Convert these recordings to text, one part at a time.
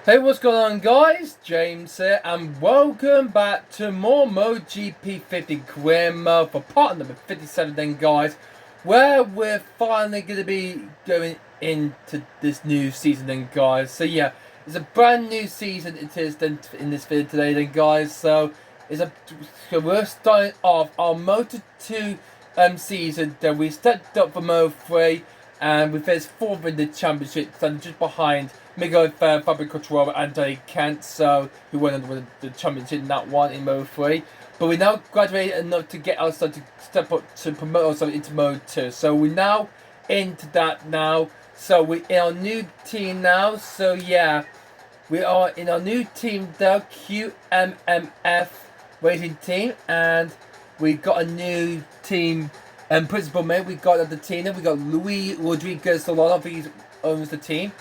Hey, what's going on, guys? James here, and welcome back to more MotoGP 50 Career Mode for part number 57 then, guys, where we're finally going to be going into this new season then, guys. So yeah, it's a brand new season it is then in this video today then, guys. So we're starting off our Moto2 season. Then we stepped up for Moto3 and we finished fourth in the championship, standing just behind Miguel Fabio Quartararo and Danny Kent, so who went on with the championship in that one in Moto3. But we now graduated enough to get ourselves to step up to promote ourselves into Moto2. So we're now into that now. So we're in our new team now. So yeah, we are in our new team, the QMMF racing team, and we got a new team principal mate. We got the team. We got Luis Rodriguez Solano. I think he owns the team.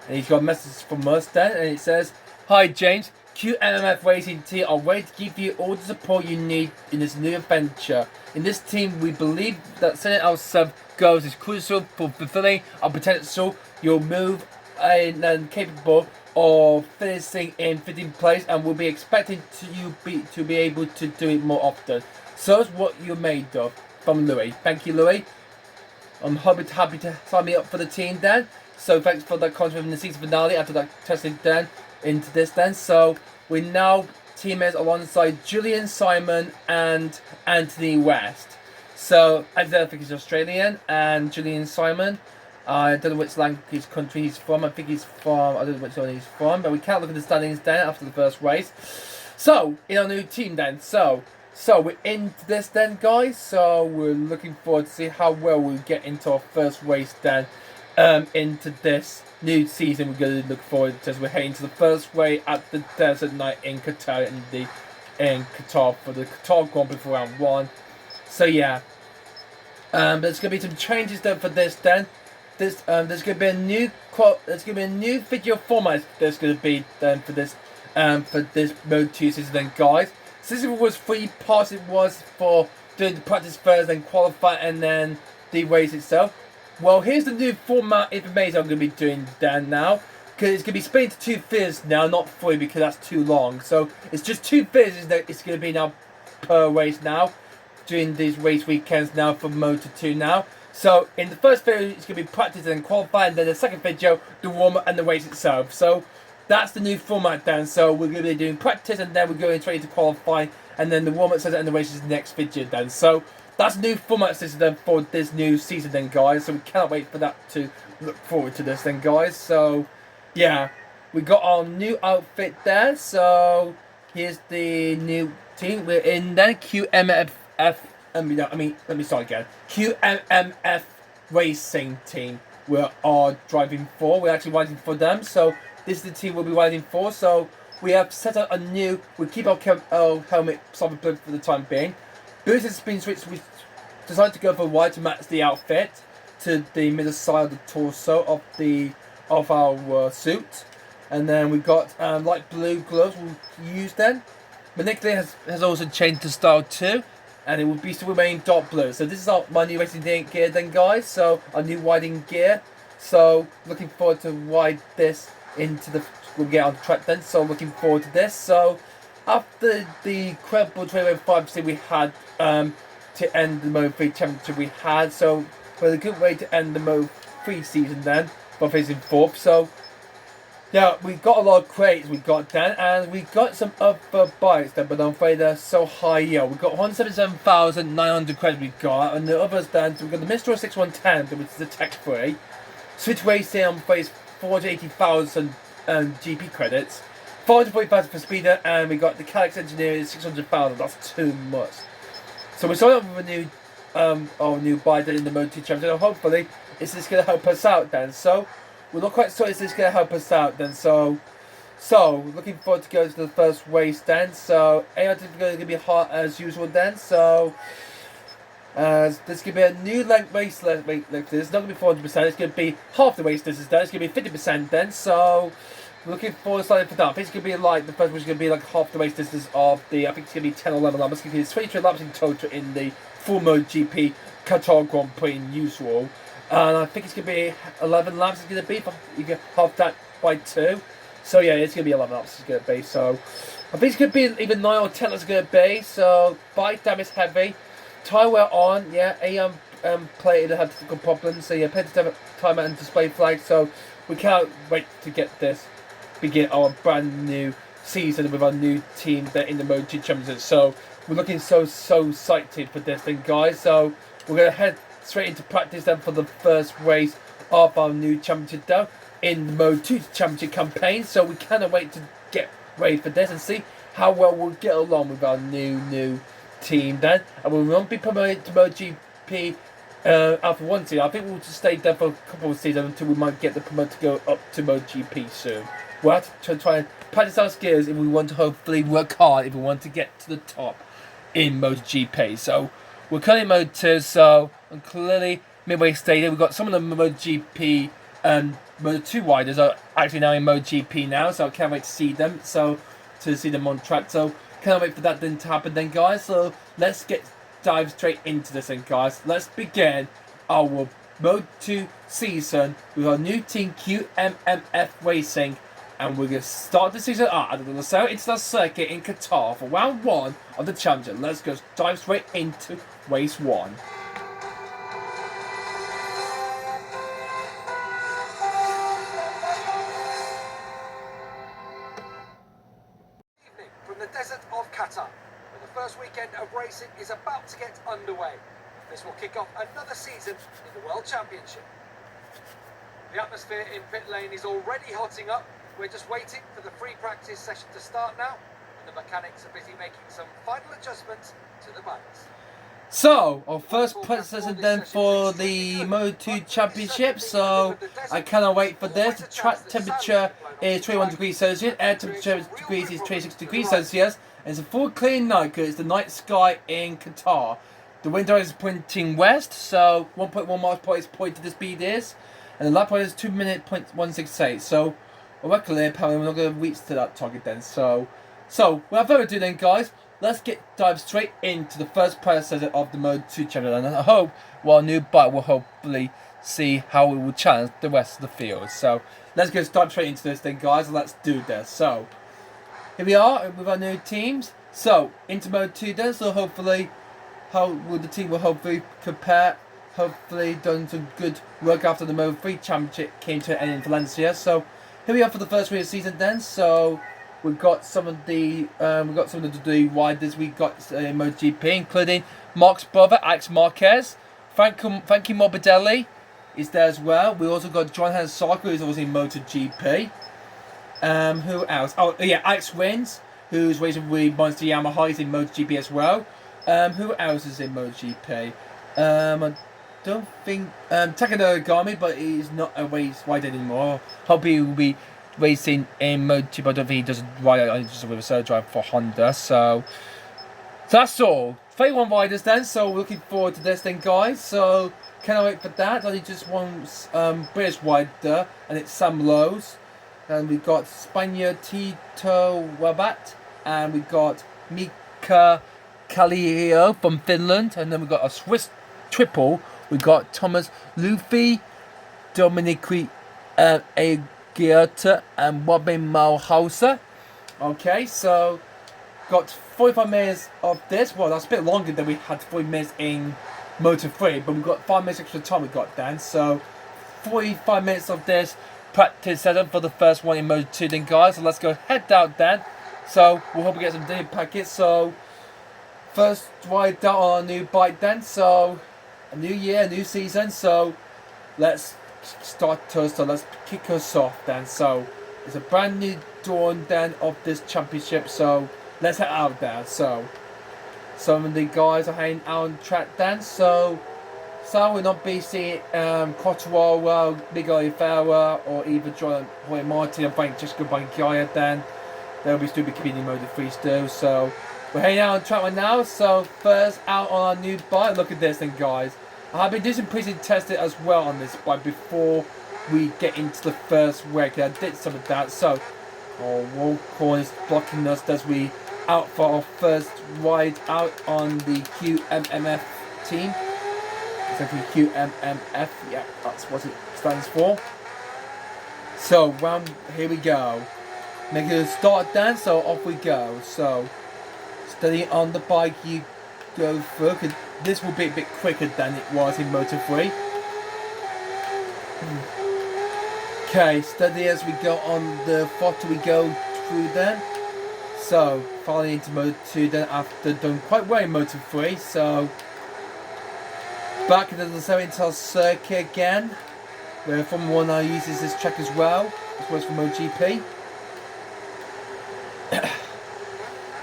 And he's got a message from us then, and it says, "Hi James, QMMF Racing Team are ready to give you all the support you need in this new adventure. In this team, we believe that setting ourselves goals is crucial for fulfilling our potential. You'll move and capable of finishing in 15th place, and we'll be expecting to be able to do it more often. So it's what you're made of." From Louis. Thank you, Louis. I'm happy to sign me up for the team then. So thanks for that contract in the season finale after that testing then into this then. So we're now teammates alongside Julian Simon and Anthony West. So Anthony, I think he's Australian, and Julian Simon, I don't know which language country he's from. I think he's from, I don't know which one he's from, but we can't look at the standings then after the first race. So in our new team then, so we're into this then, guys. So we're looking forward to see how well we get into our first race then. Into this new season, we're going to look forward to as we're heading to the first race at the Desert Night in Qatar in Qatar for the Qatar Grand Prix for round 1. So yeah, there's going to be some changes then for this. Then there's going to be a new video format. There's going to be then for this Mode 2 season then, guys. Since it was 3 parts, it was for doing the practice first, then qualify, and then the race itself. Well, here's the new format information I'm going to be doing then now. Because it's going to be split into 2 videos now, not 3 because that's too long. So it's just 2 videos that it's going to be now per race now. During these race weekends now for Moto2 now. So in the first video it's going to be practice and qualify. And then the second video, the warm-up and the race itself. So that's the new format then. So we're going to be doing practice and then we're going straight into qualify. And then the warm-up and the race is the next video then. So that's new format system then for this new season then, guys. So we cannot wait for that to look forward to this then, guys. So yeah, we got our new outfit there. So here's the new team we're in then. QMMF. Let me start again. QMMF Racing Team. We are driving for. We're actually riding for them. So this is the team we'll be riding for. So we have set up a new. We keep our helmet solid blue for the time being. Boots and spin switch, we decided to go for white to match the outfit to the middle side of the torso of our suit, and then we got light blue gloves we'll use then. Manipulator has also changed the style too, and it will be still remain dark blue. So this is my new racing gear then, guys. So our new riding gear. So looking forward to ride this into the. We'll get on track then. So looking forward to this. So after the incredible 20.5% we had to end the Moto3 championship we had, so it was a good way to end the Moto3 season then, by facing 4th. So yeah, we got a lot of crates we got then, and we got some other bikes then, but I'm afraid they're so high. Yeah, we got 177,900 credits we got, and the others then, so we got the Mistral 6110, which is the tech-free. Switch Racing, I'm afraid, is 480,000 GP credits. 440,000 for speeder, and we got the Calix Engineer is 600,000. That's too much. So we started off with a new bike in the Moto2 Championship. Hopefully, it's just going to help us out then. So we're not quite sure it's just going to help us out then. So looking forward to going to the first race then. So ART is going to be hard as usual then. So there's going to be a new length race length. It's not going to be 400%. It's going to be half the race distance then. It's going to be 50% then. So looking forward to starting for that. I think it's going to be like, the first one is going to be like half the race distance of the, I think it's going to be 10 or 11 laps. It's going to be 23 laps in total in the full MotoGP Qatar Grand Prix in usual. And I think it's going to be 11 laps it's going to be, if you can half that by 2. So yeah, it's going to be 11 laps. It's going to be. So I think it's going to be either 9 or 10 laps. It's going to be. So bike damage is heavy. Tyre wear on. Yeah, plated had technical problems. So yeah, plenty time and display flag. So we can't wait to get this. Begin our brand new season with our new team that in the MotoGP Championship. So we're looking so excited for this thing, guys. So we're going to head straight into practice then for the first race of our new championship though in the Moto2 Championship campaign. So we cannot wait to get ready for this and see how well we'll get along with our new team then. And we won't be promoted to MotoGP Alpha 1 team. I think we'll just stay there for a couple of seasons until we might get the promote to go up to MotoGP soon. We'll have to try and practice our skills if we want to hopefully work hard if we want to get to the top in MotoGP. So we're currently in Moto2, so I'm clearly midway stage. We've got some of the MotoGP Moto2 riders are actually now in MotoGP now, so I can't wait to see them. So to see them on track. So can't wait for that then to happen then, guys. So let's dive straight into this then, guys. Let's begin our Moto2 season with our new team QMMF Racing. And we're going to start the season at the Losail International Circuit in Qatar for round 1 of the Championship. Let's go dive straight into race 1. Evening from the desert of Qatar, where the first weekend of racing is about to get underway. This will kick off another season in the World Championship. The atmosphere in pit lane is already hotting up. We're just waiting for the free practice session to start now, and the mechanics are busy making some final adjustments to the bikes. So, our first practice session then for the Moto2 Championship, so I cannot wait for this. The track temperature is 21 degrees Celsius, air temperature degrees is 26 degrees Celsius, and it's a full clean night because it's the night sky in Qatar. The wind direction is pointing west, so 1.1 miles per hour is pointed the speed is, and the lap time is 2 minutes 0.168, so luckily, apparently we're not going to reach to that target then. So without further ado then, guys, let's dive straight into the first practice session of the Moto2 Championship. And I hope our new bike will hopefully see how it will challenge the rest of the field. So let's go dive straight into this then, guys, and let's do this. So here we are with our new teams. So into Moto2 then, so hopefully the team will hopefully compare. Hopefully done some good work after the Moto3 Championship came to an end in Valencia. So here we are for the first race of the season then. So we've got some of the riders. We got in MotoGP, including Mark's brother Alex Marquez, Frankie Morbidelli is there as well. We also got John Hansaka, who's also in MotoGP. Who else? Oh yeah, Alex Rins, who's racing with Monster Yamaha, he's in MotoGP as well. Who else is in MotoGP? I don't think Takano Ogami, but he's not a race rider anymore. Hope he will be racing in MotoGP, but I don't think he does ride just with a third drive for Honda. So that's all. 31 riders then, so we're looking forward to this then, guys. So cannot wait for that. Only just one British rider, and it's Sam Lowe's. And we've got Spaniard Tito Rabat, and we've got Mika Kallio from Finland, and then we've got a Swiss triple. We've got Thomas Luffy, Dominique Agiata, and Robin Malhauser. Okay, so got 45 minutes of this. Well, that's a bit longer than we had 40 minutes in Moto3, but we've got 5 minutes extra time we got then. So 45 minutes of this practice setup for the first one in Moto2 then, guys. So let's go head out then. So we'll hope we get some daily packets. So first ride out on our new bike then. So a new year, a new season. So let's start to, so let's kick us off then. So it's a brand new dawn then of this championship. So let's head out there. So some of the guys are heading out on track then. So we'll not be seeing Cotterwell, Miguel Oliveira, or even John Hoy Martin and Frank Jessica Bankiaya then. They'll be still be competing in Moto3 still. So we're heading out on track right now. So first out on our new bike. Look at this then, guys. I've been doing some pre-testing as well on this bike before we get into the first week. I did some of that. So our wall corner is blocking us as we out for our first ride out on the QMMF team. Exactly, QMMF. Yeah, that's what it stands for. So here we go. make it a start then, so off we go. So, steady on the bike you go through, 'cause this will be a bit quicker than it was in Moto3. Okay, steady as we go on the throttle we go through then. So, finally into Moto2 then after doing quite well in Moto3, so back into the 7-tail circuit again, where Formula 1 now uses this track as well, as well as for MotoGP.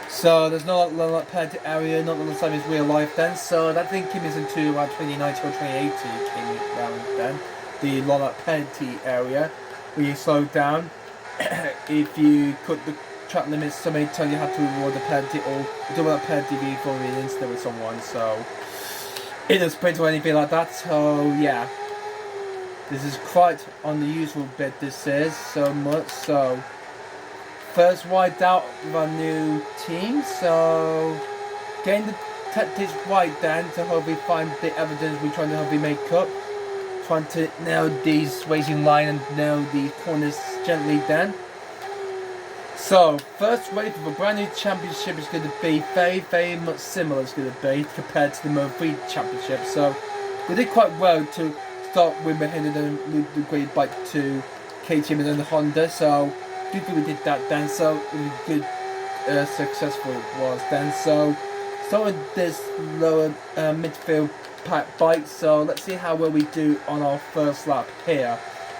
So there's not a lot of penalty area, not the same as real life then, so that didn't keep us into around 2019 or 2018 came around then. The lot penalty area where you slow down. If you cut the track limits so many times you had to reward the penalty or do a penalty before an incident with someone, so it doesn't sprint or anything like that, so yeah. This is quite unusual bit this is, so much so. First wide out with our new team, so getting the tactics right then to hopefully find the evidence we're trying to hopefully make up. Trying to nail these racing line and nail the corners gently then. So, first race of a brand new championship is going to be very much similar it's going to be compared to the Moto3 championship. So, we did quite well to start with behind and move the great bike to KTM and then the Honda. So, good thing we did that then. So, it was good, successful it was then. So, start with this lower midfield bike, so let's see how well we do on our first lap here.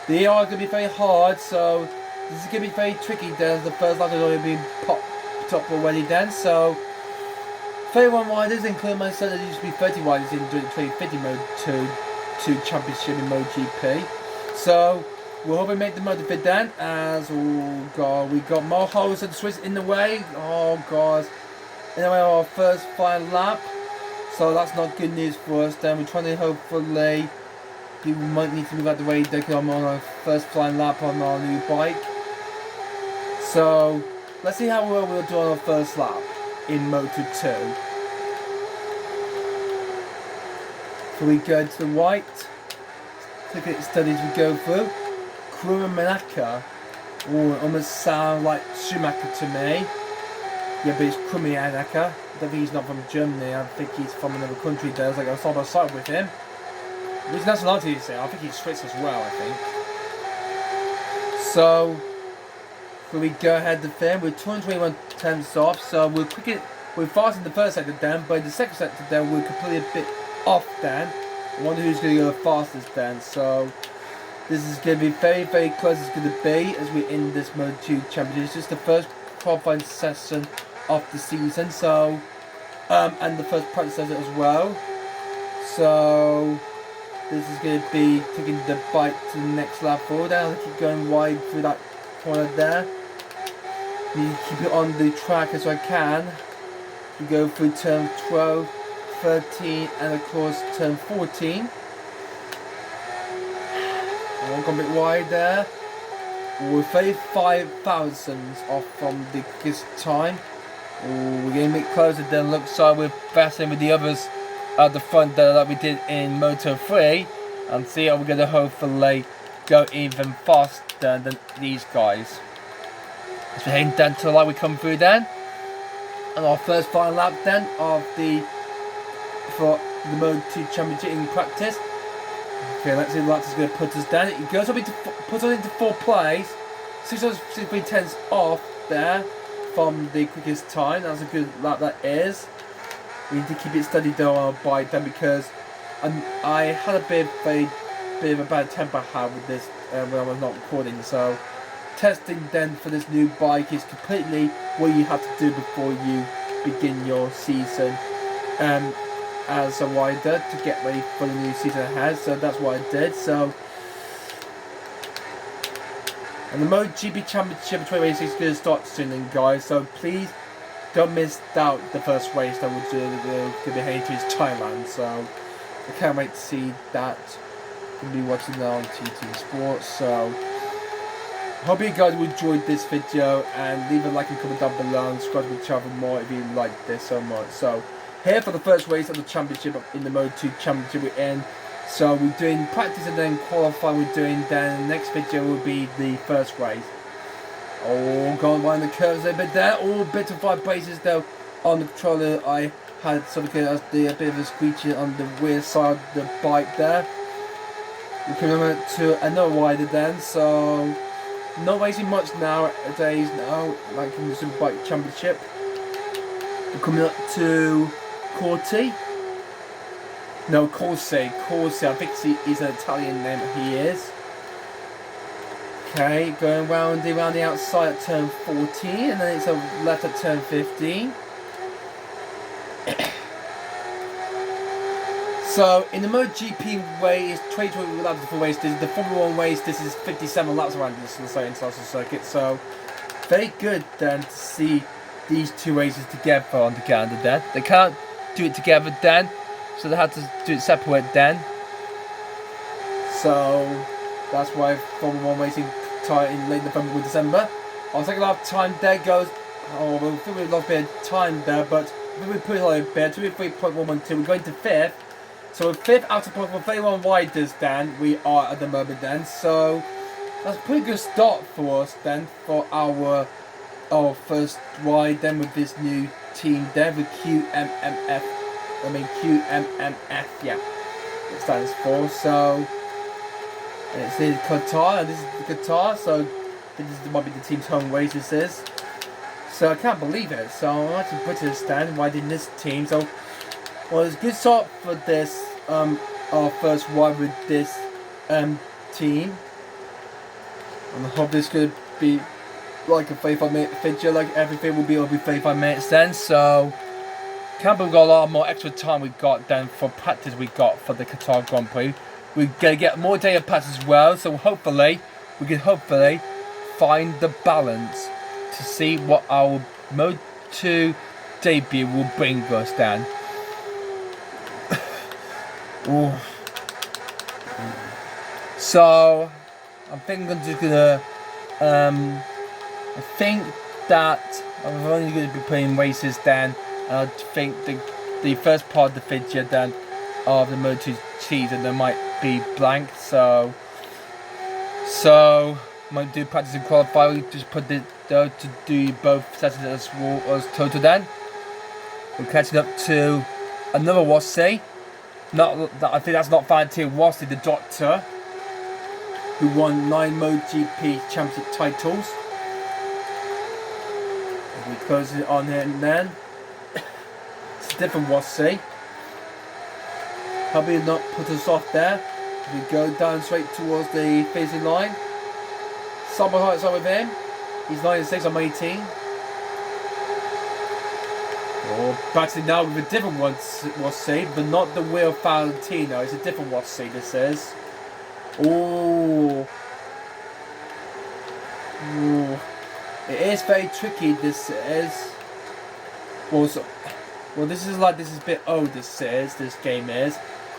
They are going to be very hard, so this is going to be very tricky then. The first lap has already been popped up already then, so 31 riders, including myself, there used to be 30 riders in the 2050 Moto2 championship in MotoGP. So we'll hope we make the Moto2 then, as oh god, we got more holes and Swiss in the way. Oh god. Anyway, our first final lap. So that's not good news for us then. We're trying to hopefully, people might need to move out the way they come on our first flying lap on our new bike. So let's see how well we'll do on our first lap in Moto2. So we go to the right, look at the studies we go through. Manaka, oh, almost sound like Schumacher to me. Yeah, but it's Manaka. I don't think he's not from Germany, I think he's from another country. There's like a side by side with him. Which nationality is it? I think he's Swiss as well, I think. So we go ahead to film. We're 221 tenths off, so we're fast in the first sector then, but in the second sector then we're completely a bit off then. I wonder who's going to go fastest then. So this is going to be very close it's going to be as we're in this Moto2 championship. It's just the first qualifying session of the season, so and the first practice session as well. So this is going to be taking the bike to the next level. Then I'll keep going wide through that corner there. You keep it on the track as I can. You go through turn 12, 13, and of course turn 14. Walk a bit wide there. We're 35 thousandths off from the quickest time. Ooh, we're getting a bit closer than looks like we're passing with the others at the front there like we did in Moto3, and see how we're going to hopefully go even faster than these guys. As we're heading down to the light we come through then. And our first final lap then of for the Moto2 championship in practice. Okay, let's see the lap is going to put us down. It goes up into puts us into 4th place. 6 tenths off there from the quickest time. That's a good lap that is. We need to keep it steady though on our bike then, because I had a bit of a bad temper I had with this when I was not recording. So testing then for this new bike is completely what you have to do before you begin your season as a rider to get ready for the new season ahead. So that's what I did. So, and the MotoGP Championship 2026 is going to start soon then, guys, so please don't miss out the first race that we're going to be heading to is Thailand. So I can't wait to see that. We'll be watching that on T2 Sports. So hope you guys enjoyed this video, and leave a like and comment down below and subscribe to the channel for more if you like this so much. So here for the first race of the championship in the Moto2 championship we're in. So we're doing practice and then qualifying we're doing, then the next video will be the first race. Oh, going around the curves a bit there. All bit of vibrations though on the controller. I had something as a bit of a screeching on the rear side of the bike there. We come to another rider then, so not racing much nowadays now, like in the Superbike Championship. We're coming up to Corti. No, Corsi. I think he is an Italian name, he is. Okay, going around the outside at turn 14, and then it's a left at turn 15. So, in the MotoGP way, it's 20 laps for race. The Formula 1 race, this is 57 laps around this international circuit. So, very good then to see these two races together on the calendar then. They can't do it together then, so they had to do it separate then. So, that's why Formula 1 racing started in late November or December. I was taking a lot of time there, goes. Oh, well, I think we lost a bit of time there, but we put it a little bit. 23.112, we're going to 5th. So, 5th out of point for 31 riders, then, we are at the moment, then. So, that's a pretty good start for us, then, for our first ride, then, with this new team, then, with QMMF, yeah, it stands for. So, it's in Qatar, and this is the Qatar, so this might be the team's home race, this is. So, I can't believe it. So, I'm actually British, then, riding this team. So, well, it's a good start for this, our first ride with this team. And I hope this could be like a 35-minute feature, like everything will be over 35 minutes then. So, can't believe we got a lot more extra time we got then for practice we got for the Qatar Grand Prix. We're going to get more day of practice as well, so hopefully, we can find the balance to see what our Moto2 debut will bring us then. Ooh. So, I think I'm just gonna, I think that I'm only going to be playing races then, and I think the first part of the figure then of the Moto2 season there might be blank, so might do practice and qualify. We just put it though to do both sessions as total then. We're catching up to another Rossi. I think that's not Valentino Rossi, the doctor, who won 9 MotoGP championship titles. We close it on him then. It's a different Rossi. Probably not put us off there. We go down straight towards the finishing line. Summer heights are with him. He's 96, I'm 18. Oh, battling now with a different one, Rossi, but not the real Valentino. It's a different Rossi, this is. Oh. Ooh. It is very tricky, this is. Well, this is a bit old, this game is.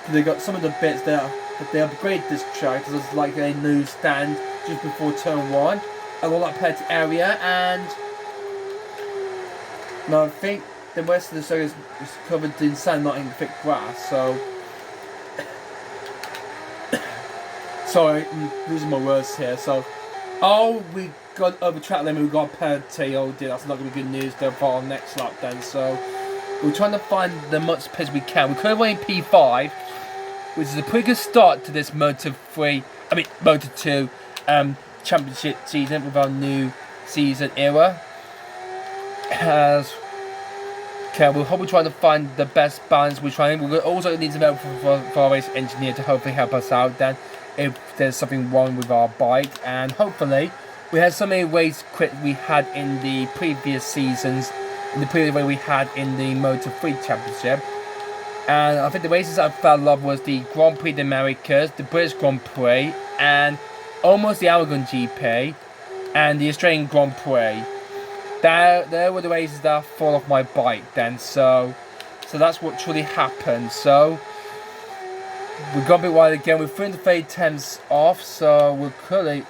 They got some of the bits there, but they upgraded this track because it's like a new stand just before turn 1. And all that pet area, and now I think the rest of the circuit is covered in sand, not in thick grass, so sorry, I'm losing my words here. So, we got over track limit, we got a penalty. Oh dear, that's not going to be good news though for our next lap then. So, we're trying to find the much pace we can. We could have won P5, which is a pretty good start to this Moto2 championship season with our new season era. We'll hopefully try to find the best balance. We'll also need some help for our race engineer to hopefully help us out then if there's something wrong with our bike. And hopefully we had so many race quit we had in the previous seasons, in the previous way we had in the Moto3 championship. And I think the races I fell in love was the Grand Prix d'America, the British Grand Prix, and almost the Aragon GP, and the Australian Grand Prix. There were the races that fall off my bike then, so that's what truly happened. So we've got a bit wide again. We're 330 attempts off, so we're currently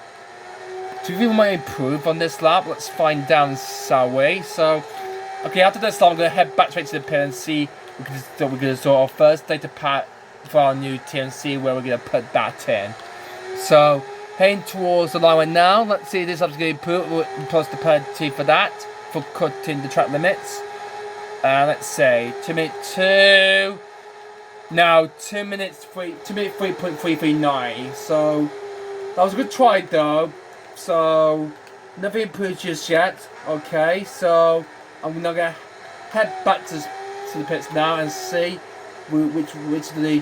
we might improve on this lap. Let's find down Sawi. So okay, after this lap, I'm gonna head back straight to the pit and see. We're gonna sort of first data pack for our new team and see where we're gonna put that in. So heading towards the line right now. Let's see if this is going to be put plus the penalty for that, for cutting the track limits. Let's say 2 minutes 2. Now 2 minutes 3.339. So that was a good try though. So nothing improved just yet. Okay, so I'm now gonna head back to the pits now and see which of the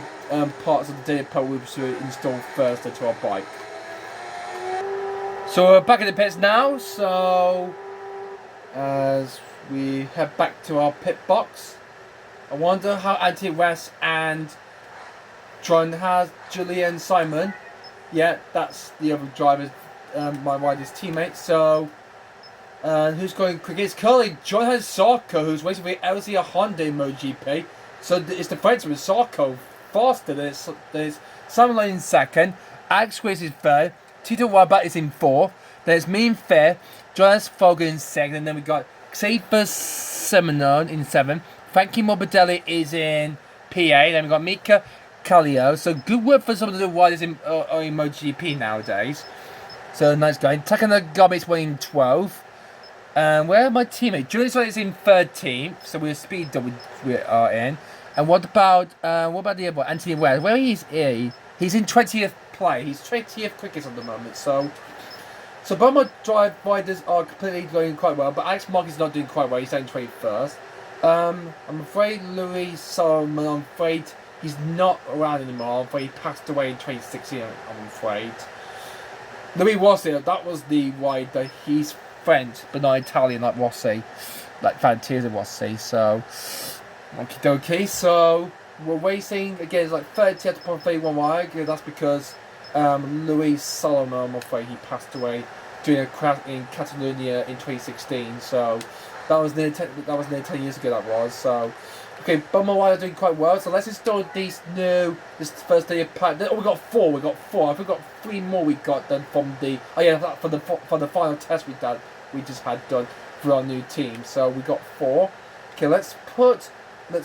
parts of the data part we should install first into our bike. So we're back in the pits now. So as we head back to our pit box, I wonder how Anthony West and John has Julian Simon. Yeah, that's the other driver, my rider's teammate. So who's going quick? It's currently John has Sarko, who's waiting for LZ Honda in MotoGP. So it's the Frenchman Sarko faster. There's Simon Lane in second, Alex Grace is third, Tito Wabat is in fourth. There's me in fifth, Jonas Fogan in second, and then we got Xavier Simonon in seventh. Frankie Morbidelli is in PA. Then we got Mika Kallio. So good work for some of the riders in MotoGP nowadays. So nice guy. Takano Gomez went in 12th. Where are my teammates? Julius is in 13th. So we're speed double we are in. And what about the other one? Anthony West? Where is he? He's in 20th place. He's 20th quickest at the moment. So both my drive riders are completely going quite well. But Alex Mark is not doing quite well. He's in 21st. I'm afraid Louis Solomon, I'm afraid he's not around anymore. I'm afraid he passed away in 2016, I'm afraid. Louis Rossi, that was the rider. He's French, but not Italian like Rossi. Like Fantasia Rossi, so okie dokie. So we're racing against like 30 at 31 wire. That's because Louis Solomon, I'm afraid he passed away during a crash in Catalonia in 2016, so that was nearly 10 years ago. That was so. Okay, but my riders are doing quite well. So let's install this first day of pack. Oh, we got four. I think we got 3 more. We got done from the for the final test we just had done for our new team. So we got 4. Okay, let's put 2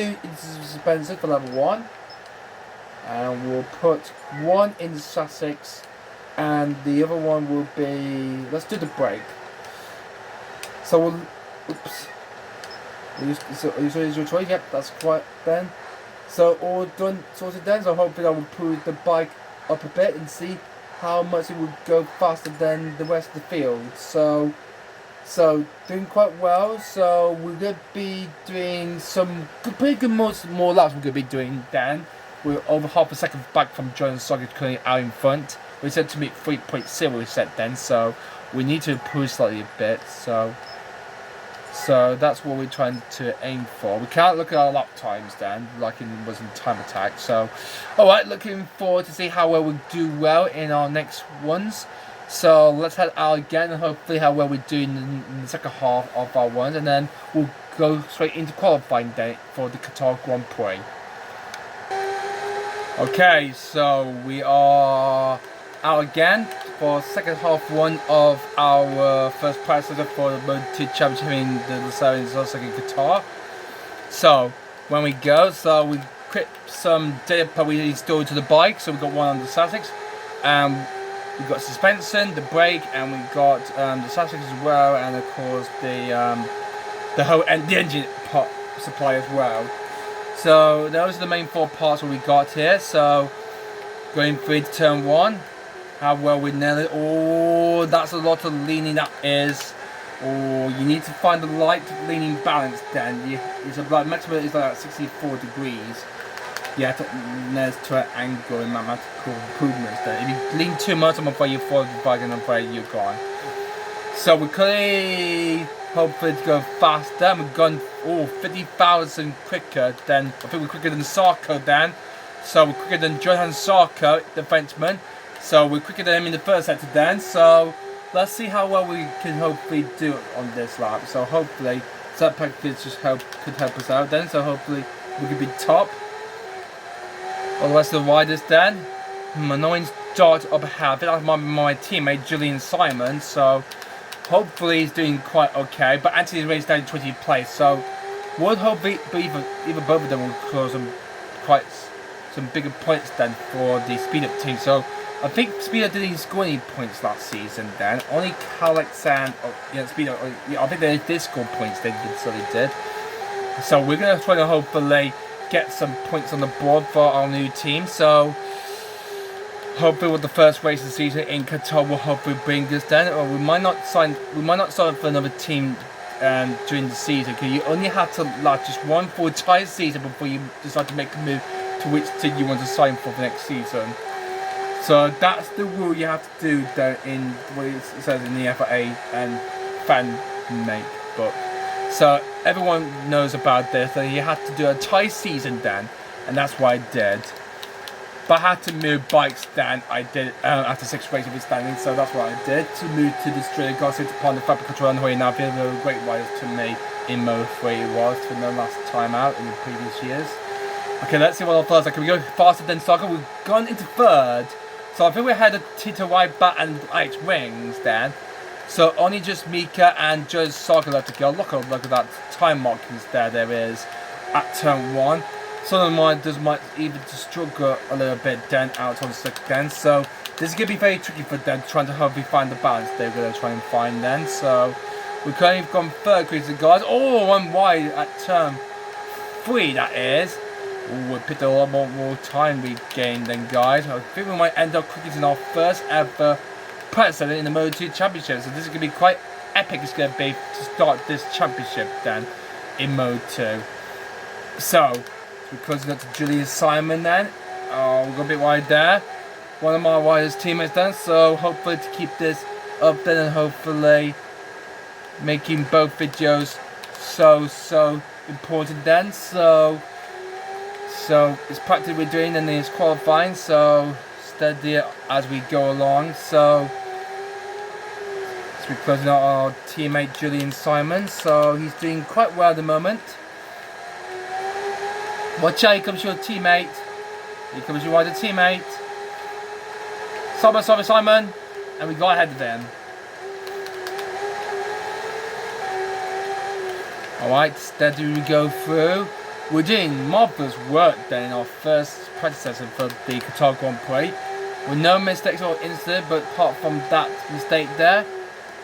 into suspension for level 1, and we'll put 1 in Sussex, and the other one will be. Let's do the brake. So we'll, oops. Use your choice. Yep, that's quite then. So all done, sorted then. So hopefully I will push the bike up a bit and see how much it will go faster than the rest of the field. So doing quite well. So we're gonna be doing some pretty good more laps. We're gonna be doing then. We're over half a second back from John Socket currently out in front. We said to meet 3.0 we set then. So we need to push slightly a bit. So that's what we're trying to aim for. We can't look at our lap times then, like it was in time attack. So, alright, looking forward to see how well we do in our next ones. So let's head out again and hopefully how well we do in the second half of our ones. And then we'll go straight into qualifying day for the Qatar Grand Prix. Okay, so we are out again for second half one of our first prize setup for the Moto2 Championship in the Lucerne in Qatar. So when we go, so we quit some data pad we installed to the bike. So we got 1 on the Sussex, and we got suspension, the brake, and we got the Sussex as well, and of course the whole the engine part supply as well. So those are the main 4 parts that we got here. So going through into turn 1. How well we nail it. Oh, that's a lot of leaning, that is. Oh, you need to find the light leaning balance then. It's like maximum is like 64 degrees. You have to there's to an angle in mathematical improvements then. If you lean too much, I'm afraid you fall the bike and I'm afraid you're gone. So we're currently hoping to go faster. We've gone 50,000 quicker than, I think we're quicker than Sarko then. So we're quicker than Johan Sarko, the Frenchman. So we're quicker than him in the first sector then. So let's see how well we can hopefully do on this lap. So hopefully that package could help us out then. So hopefully we could be top. All the rest of the riders then. Annoying start up ahead. A bit like my teammate Julian Simon. So hopefully he's doing quite okay. But Anthony's raised down in 20th place. So would hopefully either both of them will close some bigger points then for the speed up team. So I think Speedo didn't score any points last season then. Only Calix and Speedo, I think they did score points, they certainly did. So we're going to try to hopefully get some points on the board for our new team. So hopefully with the first race of the season in Qatar will hopefully bring us then. Or we might not sign for another team during the season, because you only have to last just one full entire season before you decide to make a move to which team you want to sign for the next season. So that's the rule you have to do there in what it says in the FIA and fan make book. So everyone knows about this, that you have to do a entire season then, and that's what I did. But I had to move bikes then, I did after 6 races of standing, so that's what I did, to move to the street, got sit upon the fabric control and now they were great riders to me in Moto3 it was for the last time out in the previous years. Okay, let's see what our first, can we go faster than soccer? We've gone into third. So I think we had a Tito White Bat and Alex Wings then. So only just Mika and Joe's Saga left to go. Look at that time markings there is at turn 1. Some of them might even struggle a little bit then out on the slick then. So this is going to be very tricky for them trying to hopefully find the balance they're going to try and find then. So we've kind of gone third crazy guys. Oh, one wide at turn 3 that is. Ooh, we picked a lot more time we gained then, guys. I think we might end up quickest in our first ever precedent in the Moto2 Championship. So this is going to be quite epic. It's going to be to start this championship then in Moto2. So we're closing up to Julian Simon then. Oh, we've got a bit wide there. One of my widest teammates then. So hopefully to keep this up then, and hopefully making both videos so important then. So it's practice we're doing and then it's qualifying, so steady as we go along. So we're closing out our teammate Julian Simon, so he's doing quite well at the moment. Watch out, here comes your teammate. Here comes your wider teammate. Simon, and we got ahead of them. Alright, steady we go through. We're doing marvellous work then in our first practice session for the Qatar Grand Prix. With no mistakes or incident, but apart from that mistake there,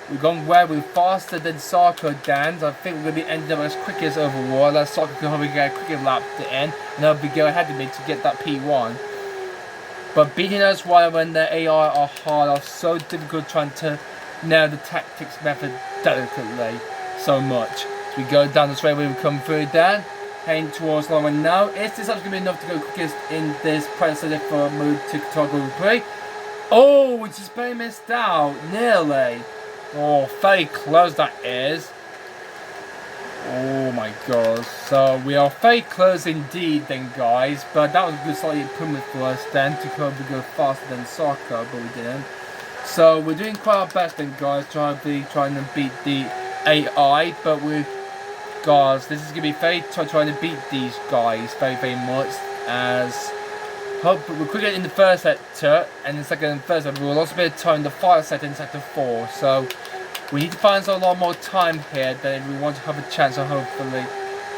we've gone well, we're faster than Sarko Dan. I think we're going to be ending up as quick as overall. That Sarko can probably get a quicker lap at the end, and they'll be go ahead of me to get that P1. But beating us when the AI are hard are so difficult, trying to nail the tactics method delicately so much. So we go down the straight way, we come through then. Heading towards line 1 now. Is this actually going to be enough to go quickest in this precedent for Moto2 Qatar Grand Prix? Oh, we just barely missed out. Nearly. Oh, very close that is. Oh my god. So we are very close indeed then, guys. But that was a good slightly improvement for us then to probably go faster than soccer, but we didn't. So we're doing quite our best then, guys, trying to beat the AI, but we're guys, this is going to be very tough trying to beat these guys very much, as hope we're quicker in the first sector and the second and third sector. We'll also be able to time the final sector in sector 4, so we need to find a lot more time here than if we want to have a chance of hopefully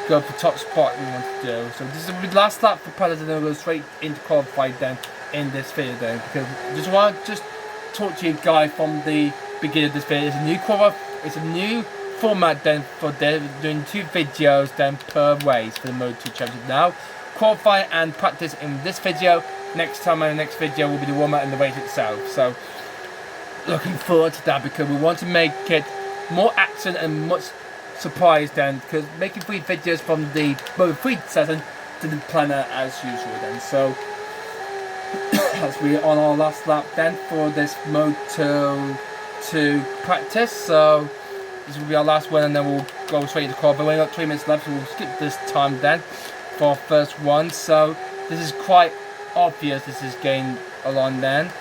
go for top spot we want to do. So this is the last lap for Predator, and we'll go straight into qualify then in this video then, because I just want to talk to you guys from the beginning of this video. It's a new format then for doing 2 videos then per race for the Moto2 Championship now. Qualify and practice in this video. Next time and the next video will be the warm-up and the race itself. So looking forward to that, because we want to make it more action and much surprise then, because making 3 videos from the Moto3 session to the planner as usual then. So as we're on our last lap then for this Moto2 practice, so this will be our last one and then we'll go straight into qualify. We've got 3 minutes left, so we'll skip this time then for our first one. So this is quite obvious, this is going along then.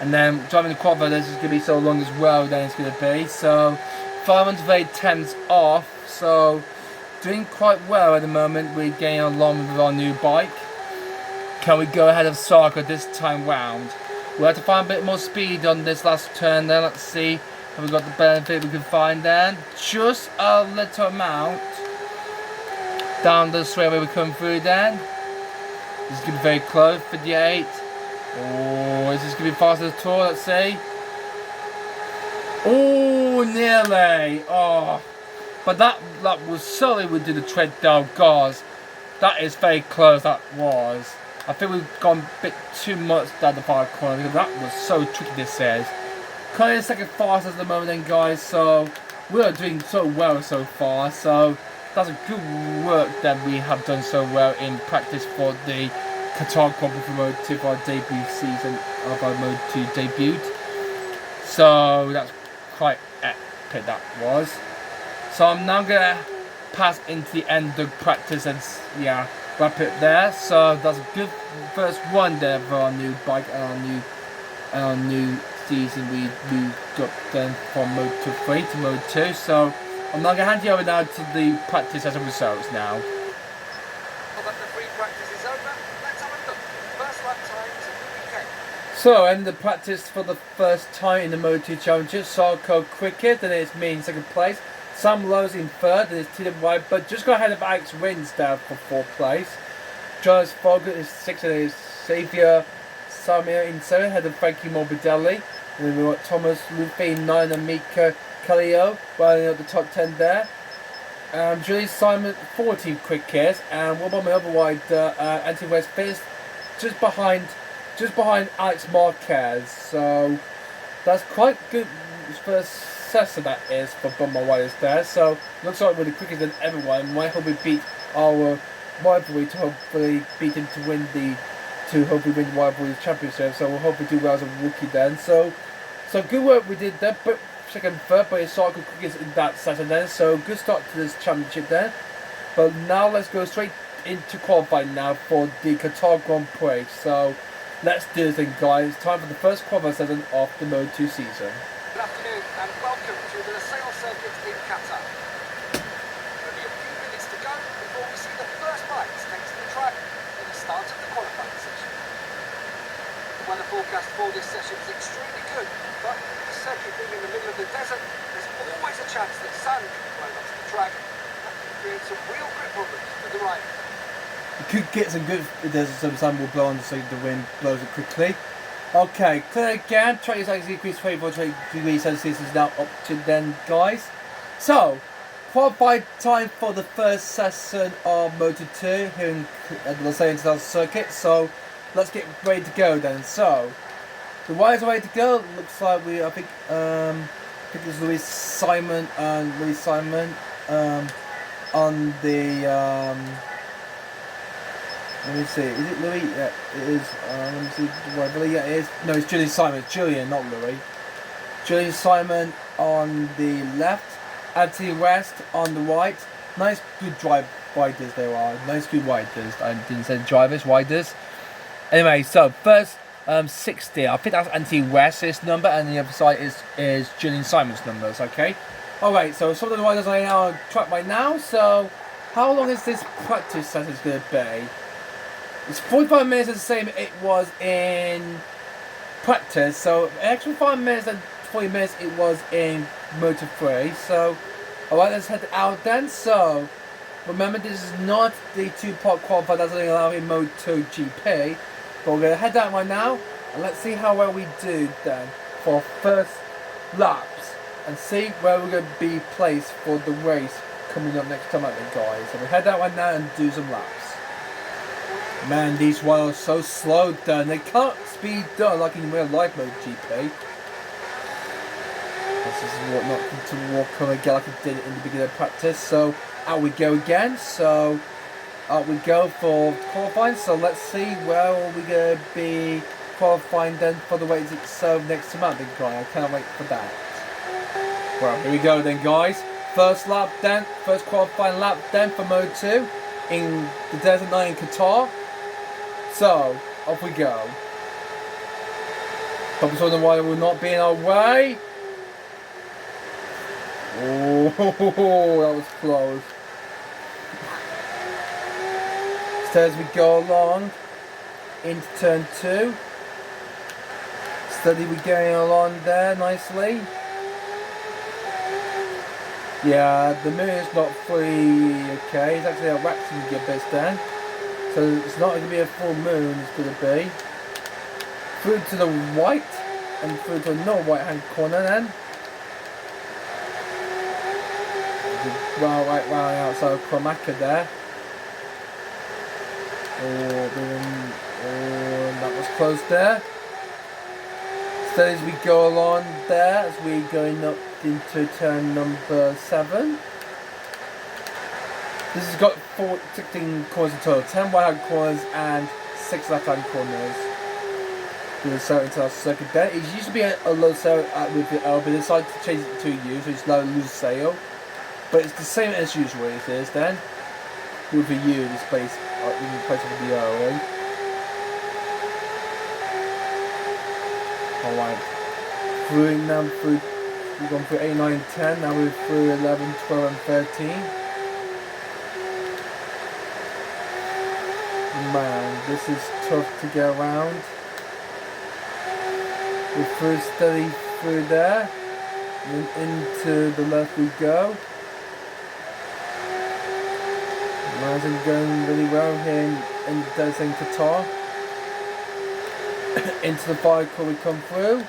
And then driving the qualifier, this is going to be so long as well then it's going to be. So 500 tenths off, so doing quite well at the moment. We're getting along with our new bike. Can we go ahead of Sarko this time round? We'll have to find a bit more speed on this last turn then. Let's see. Have we got the benefit we can find then? Just a little amount. Down the straightaway we come through then. This is going to be very close. 58. Oh, is this going to be faster at all? Let's see. Oh, nearly. Oh, but that was certainly would do the tread down, guys. That is very close. That was. I think we've gone a bit too much down the far corner because that was so tricky. This is currently second fastest at the moment, then, guys. So we are doing so well so far. So that's a good work that we have done so well in practice for the Qatar Grand Prix for Moto2 for our debut season of our Moto2 debut. So that's quite epic that was. So I'm now gonna pass into the end of practice and wrap it there. So that's a good first one there for our new bike and our new season. We moved up then from Moto3 to Moto2. So I'm now gonna hand you over now to the practice as a results now. Well, that the free practice is over. Let's have a look. First lap times of the weekend. So, and the practice for the first time in the Moto2 Challenges, Sarko Cricket, then it's me in second place, Sam Lowe's in third, then it's Tina White, but just got ahead of Alex Wins down for fourth place. Giles Fogg is sixth, and it's Xavier Samir in seventh, ahead of Frankie Morbidelli. And then we've got Thomas Luffy in nine, and Mika Kallio running at the top 10 there. Julie Simon 14th quick kiss, and what about my other rider, Anthony West Fizz, just behind Alex Marquez. So that's quite good first session that is for both my riders there. So looks like we're the quickest than everyone. Might hope we beat our rivalry to hopefully beat him to win the rivalry championship. So we'll hope we do well as a rookie then. So good work we did there, but second, third, but it's Sarko quickest in that session then. So good start to this championship there. But now let's go straight into qualifying now for the Qatar Grand Prix. So let's do this thing, guys. It's time for the first qualifying session of the Moto2 season. Good afternoon and welcome to the Sale Circuit in Qatar. Only a few minutes to go before we see the first bikes take to the track at the start of the qualifying session. The weather forecast for this session is extremely good, but with the circuit being in the middle of the desert, there's always a chance that sand can be blown onto the track. That can create some real grip problems for the riders. You could get some good, there's some sun will blow on so the wind blows it quickly. Okay, clear again, 20 seconds increase, 24 degrees Celsius is now up to then, guys. So, qualified time for the first session of Moto2 here at the Los Angeles Circuit. So, let's get ready to go then. So, the riders are ready to go. Looks like I think it's Louis Simon on the let me see, is it Louis? Yeah, it is. Let me see, I believe it is. No, it's Julian Simon. It's Julian, not Louis. Julian Simon on the left. Anthony West on the right. Nice, good riders there are. Nice, good riders. I didn't say drivers, riders. Anyway, so first 60. I think that's Anthony West's number, and the other side is Julian Simon's numbers. Okay. Alright, so some of the riders are now on track right now. So, how long is this practice session going to be? It's 45 minutes, the same it was in practice. So, extra 5 minutes and 40 minutes it was in Moto3. So, alright, let's head out then. So, remember this is not the two-part qualifier that's only allowed in MotoGP. But we're going to head out right now and let's see how well we do then for first laps and see where we're going to be placed for the race coming up next time, guys. So we head out right now and do some laps. Man, these riders are so slow done. They can't speed done like in real life MotoGP. This is what not to walk on again like I did in the beginning of practice. So out we go again. So out we go for qualifying. So let's see where we're going to be qualifying then for the race itself next month, guys. I can't wait for that. Well, here we go then, guys. First lap then, first qualifying lap then for Moto2 in the desert night in Qatar. So, off we go. Focus on the rider will not be in our way. Oh, that was close. So as we go along into turn 2. Steady, we're going along there nicely. Yeah, the moon is not fully okay. It's actually a waxing good bits there. So it's not going to be a full moon, it's going to be. through to the right and through to the right hand corner then. Well, right round outside of Kromaka there. Oh, that was close there. So as we go along there, as we're going up into turn number 7. This has got 16 corners in total, 10 right hand corners and 6 left hand corners. We'll set into our circuit there. It used to be a low sail with the L, but they decided to change it to U, so it's now loose sail. But it's the same as usual it is then. With the U in place of the O. Alright. We've gone through 8, 9, 10, now we're through 11, 12 and 13. Man, this is tough to get around. We're through steady through there. And then into the left we go. Man's going really well here in the desert in Qatar. Into the vehicle we come through.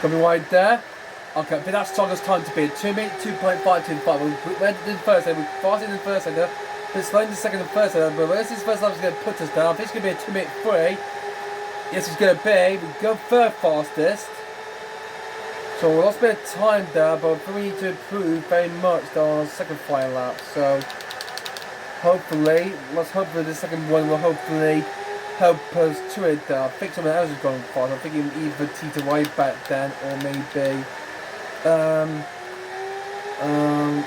Gonna be wide there. Okay, but that's Tonga's time to beat. 2 minutes, 2.525. We went in the first end, we fasted in the first end, but slowing the second and first end. But where's this first lap is going to put us down? I think it's going to be a 2 minute 3. Yes, it's going to be. We go third fastest. So we lost a bit of time there, but we need to improve very much on our second final lap. So hopefully, let's hope that the second one will hopefully help us to it there. I think someone else is going fast. I'm thinking either Tita White back then or maybe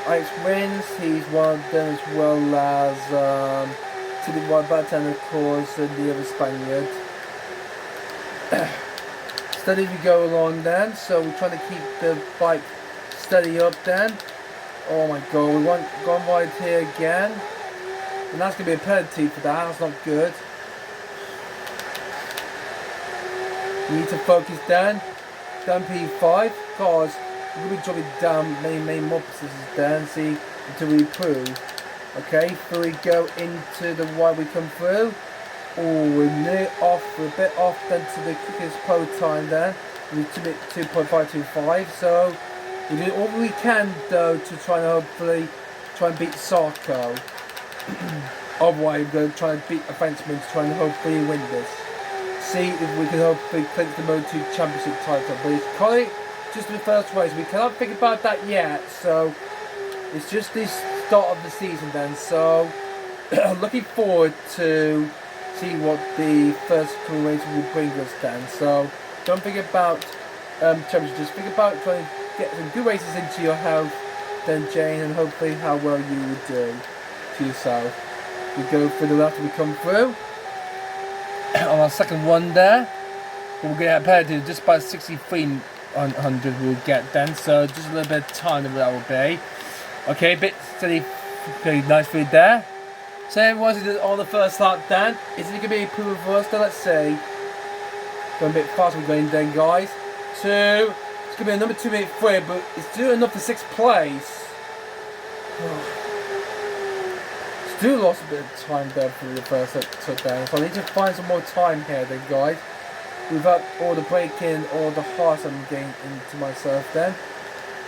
Alex Wins, he's one of them as well as Tita White back and of course the other Spaniard. Steady we go along then, so we're trying to keep the bike steady up then. Oh my god, we want gone wide here again. And that's going to be a penalty for that, that's not good. We need to focus down P5, because we're going to be dropping down many more positions there and see until we improve. Okay, so we go into the wide we come through. Oh, we're near off, we're a bit off then to the quickest pole time there. We're 2.525, so we're doing all we can though to try and hopefully try and beat Sarko. Otherwise we're going to try and beat a Frenchman to try and hopefully win this. See if we can hopefully clinch the Moto2 Championship title. But it's probably just the first race. We cannot think about that yet, so it's just the start of the season then. So looking forward to see what the first couple races will bring us then. So don't think about championship, just think about trying to get some good races into your health then, Jane, and hopefully how well you will do to yourself. We go through the left, we come through on our second one there. We'll get paired to just by 6300 we'll get then, so just a little bit of time that will be. Okay, a bit steady, very nice food there. So everyone's on the first lap then. Is it going to be a proof for us then? Let's see. Going a bit faster we're going then, guys. 2. It's going to be a number 2 minute 3, but it's still enough for 6th place. Still lost a bit of time there for the first touchdown. So I need to find some more time here then, guys. Without all the braking or the heart I'm getting into myself then.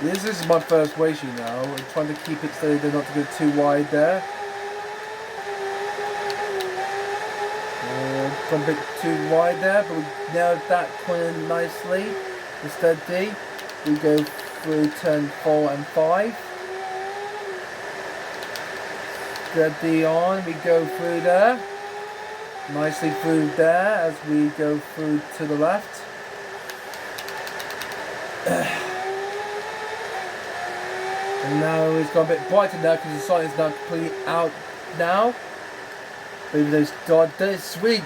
This is my first race, you know. I'm trying to keep it steady, not to go too wide there. Gone a bit too wide there, but we nailed that corner nicely. Steady. We go through turn 4 and 5. Steady on, we go through there. Nicely through there as we go through to the left. And now it's got a bit brighter now because the sun is now completely out now. Maybe those dots, it's really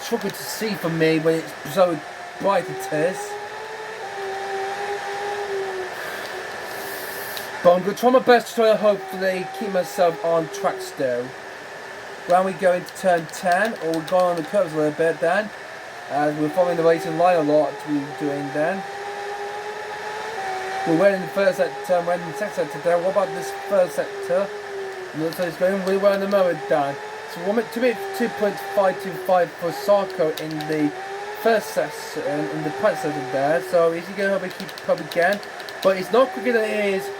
tricky to see for me when it's so bright it is. But I'm going to try my best to try to hopefully keep myself on track still. When we go into turn 10, or we're going on the curves a little bit then, as we're following the racing line a lot we're doing then. We're winning the first sector, we're in the second sector there. What about this first sector? Looks like it's going really well in the moment, Dan. to be 2.525 for Sarko in the first session, in the point session there. So he's going to keep up again, but it's not quicker than his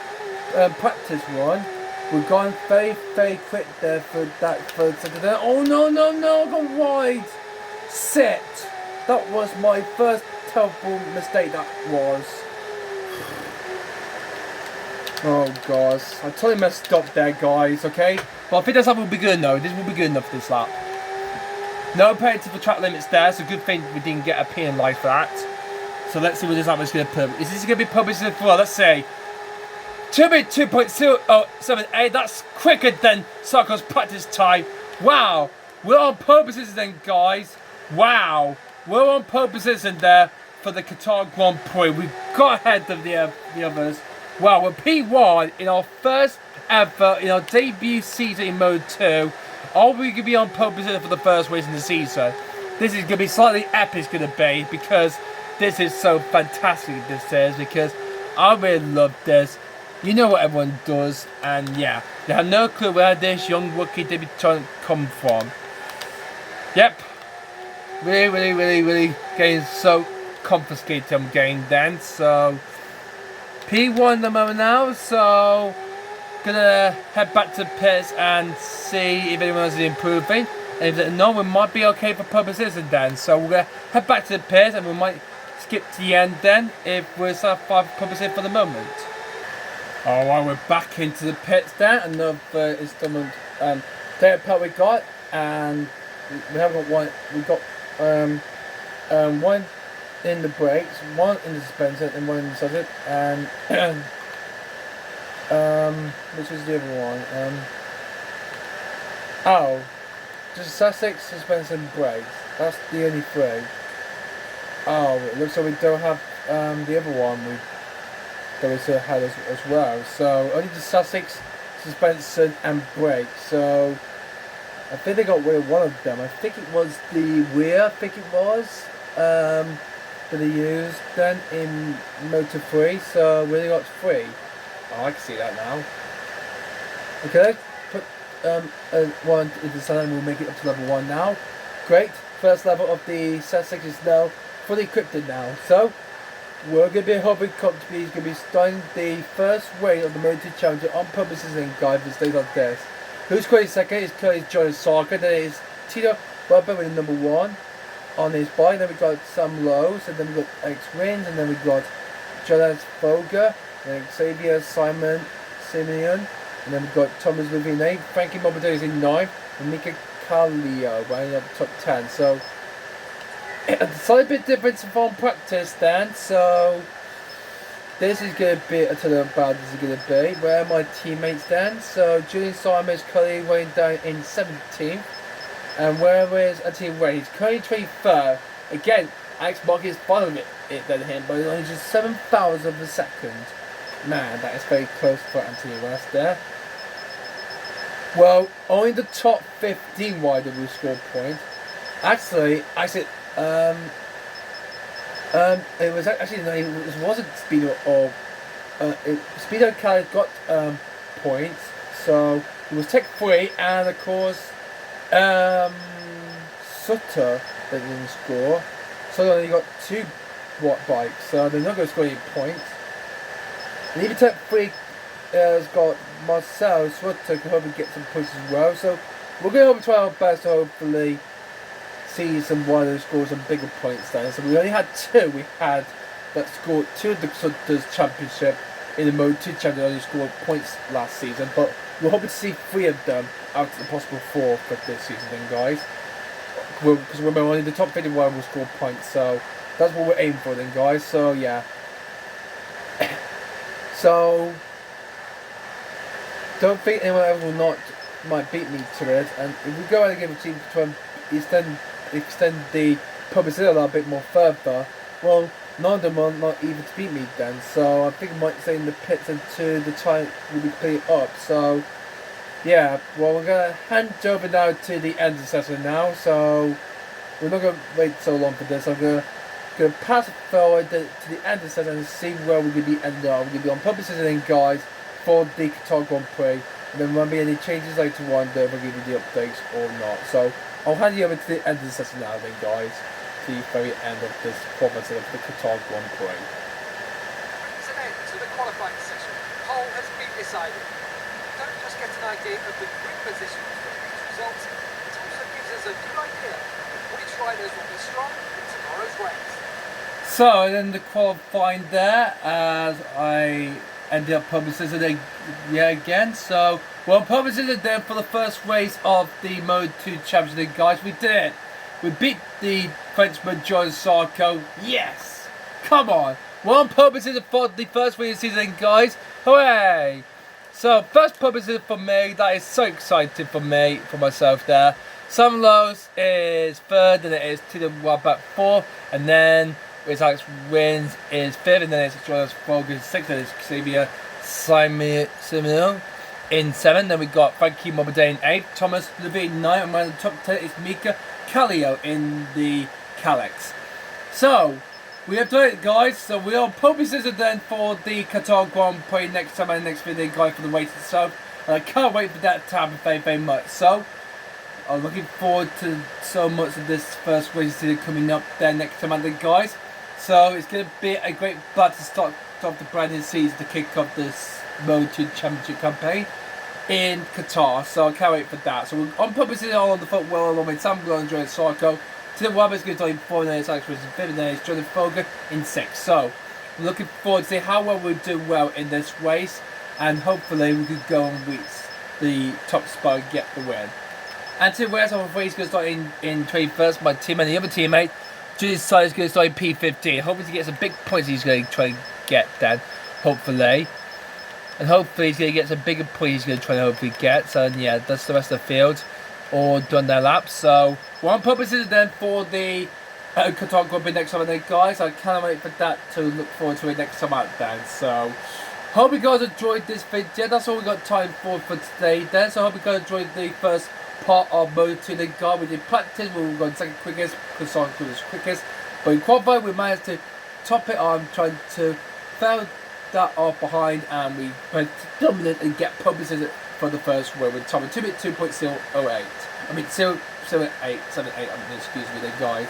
practice one. We've gone very, very quick there for that first second there. Oh no, gone wide. Set. That was my first terrible mistake, that was. Oh gosh, I totally messed up there, guys, okay? But I think this lap will be good enough. This will be good enough for this lap. No penalty for track limits there, so good thing we didn't get a penalty for that. So let's see what this lap is going to put. Is this going to be published as well? Let's say 2.078. That's quicker than Sarko's practice time. Wow, we're on purposes then, guys. Wow, we're on purposes in there for the Qatar Grand Prix. We've got ahead of the others. Wow, we're P1 in our first ever, in our debut season in Mode 2. Are we going to be on pole position for the first race in the season? This is going to be slightly epic, it's going to be, because this is so fantastic, this is, because I really love this. You know what everyone does, and yeah, they have no clue where this young rookie debutant come from. Yep. Really getting so confiscated I'm getting then, so P1 at the moment now, so gonna head back to pits and see if anyone else is improving. And if no, we might be okay for purposes then. So we're gonna head back to the pits and we might skip to the end then if we're still 5 purposes for the moment. Alright, we're back into the pits then. Another installment data part we got, and we haven't got one. We got one in the brakes, one in the suspension, and one in the socket, and which was the other one? Oh, just Sussex, suspension, brakes. That's the only 3. Oh, it looks like we don't have the other one that we still had as well. So only the Sussex, suspension, and brakes. So I think they got rid of one of them. I think it was the rear. I think it was. That they used then in Moto3, so we only got 3. Oh, I can see that now. Okay, put one into the sun and we'll make it up to level 1 now. Great, first level of the Sussex is now fully equipped now. So we're going to be hoping he's going to be starting the first race of the Moto2 Challenger on purposes and guide for stays like this. Who's currently second is currently Johnny Sarko, then it is Tito Webber with number 1 on his bike. Then we got Sam Lowe's, and then we got Alex Rins, and then we got Jonas Foger, then Xavier Simon Simeon, and then we got Thomas Levine, Frankie Mobido is in 9th, and Mika Kallio running up the top 10. So a slight bit different from practice then. So this is going to be, I tell you about this is going to be. Where are my teammates then? So Julian Simon is currently weighing down in 17th. And where is Anthony Ray? He's currently 23rd. Again, Alex Mark is following it than him, but only just 7,000 of a second. Man, that is very close for Anthony West there. Well, only the top 15 rider will score points. Actually, it was actually no, it wasn't Speedo or Speedo Cali got points, so it was Tech 3, and of course Sutter that didn't score, so they only got 2 bikes, so they're not going to score any points. And even Tech 3 has got Marcel Sutter can hopefully get some points as well, so we're going to try our best to hopefully see some riders score some bigger points then. So we only had 2 we had that scored 2 of the Sutter's championship in the Mode 2 Championship, only scored points last season, but we're hoping to see 3 of them out of the possible 4 for this season then, guys. Because remember, only the top 51 will score points, so that's what we're aiming for then, guys. So yeah. So don't think anyone else might beat me to it, and if we go out and give a team to try and extend the publicity a little bit more further, well, none of them are not even to beat me then, so I think I might stay in the pits until the time will be cleared up. So yeah, well, we're going to hand over now to the end of the session now, so we're not going to wait so long for this. I'm going to pass it forward to the end of the session and see where we're going to be ending up. We're going to be on publicity then, guys, for the Qatar Grand Prix. And there won't be any changes later on, that will give you the updates or not. So I'll hand you over to the end of the session now then, guys. To the very end of this performance of the Qatar Grand Prix. Brings an end to the qualifying session. Pole has been decided. Don't just get an idea of the grid positions from these results, it also gives us a good idea of which riders will be strong in tomorrow's race. So then the qualifying there, as I ended up publicizing again. So well, publicizing there for the first race of the Moto2 Championship, guys. We did it. We beat the Frenchman John Sarko. Yes, come on. Well, publicizing for the first race of the season, guys. Hooray! So first publicizing for me. That is so exciting for me, for myself there. Sam Lowe's is third, and it is to the back fourth, and then it's Alex Wins is fifth, and then it's Jonas Fogan sixth, and it's Xavier Simon in seventh. Then we got Frankie Mobadé in eighth, Thomas Levy in ninth, and my top 10 is Mika Kallio in the Calyx. So we have done it, guys. So we are publicizing then for the Qatar Grand Prix next time and next video, guys, for the race itself. And I can't wait for that to happen very, very much. So I'm looking forward to so much of this first race season coming up there next time, guys. So it's going to be a great blast to start off the brand new season to kick off this Moto2 Championship campaign in Qatar. So I can't wait for that. So I'm publishing all on the football along with Sam Blond, Jonas Sarko. To the Wabbers going to in 4 days, Alex Wilson 5 days, Jonathan Foger in 6. So I'm looking forward to see how well we do well in this race, and hopefully we could go and reach the top spot and get the win. And to the rest of the race going to start in 21st, my team and the other teammate. Julius Side is going to start in P15. Hopefully he gets some big points he's going to try and get then. Hopefully. And hopefully he's going to get some bigger points he's going to try and hopefully get. So yeah, that's the rest of the field. All done their laps. So one purpose is then for the Qatar Grand Prix next time, guys. I cannot wait for that to look forward to it next time out then. So hope you guys enjoyed this video. That's all we got time for today then. So I hope you guys enjoyed the first part of Moto2 the guy. We did practice, we were going second quickest, because Sarko was quickest. But in qualifying, we managed to top it on, trying to fail that off behind, and we went to dominant and get publicity for the first win with time of 2.08. I mean 0.0878. Excuse me, then, guys.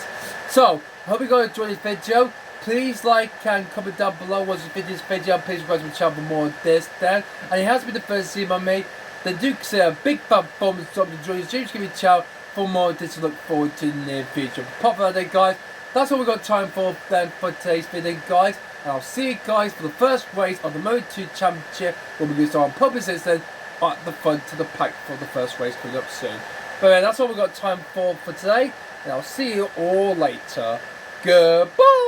So I hope you guys enjoyed this video. Please like and comment down below once you finish this video. Please subscribe to my channel for more of this then. And it has been the first season I made. Then do consider a big fan performance to join the James. Give me a shout for more of this to look forward to in the near future. Pop that day, guys. That's all we've got time for then for today's video, guys. And I'll see you guys for the first race of the Moto2 Championship, when we go start on publicity then at the front to the pack for the first race coming up soon. But yeah, that's all we've got time for today. And I'll see you all later. Goodbye.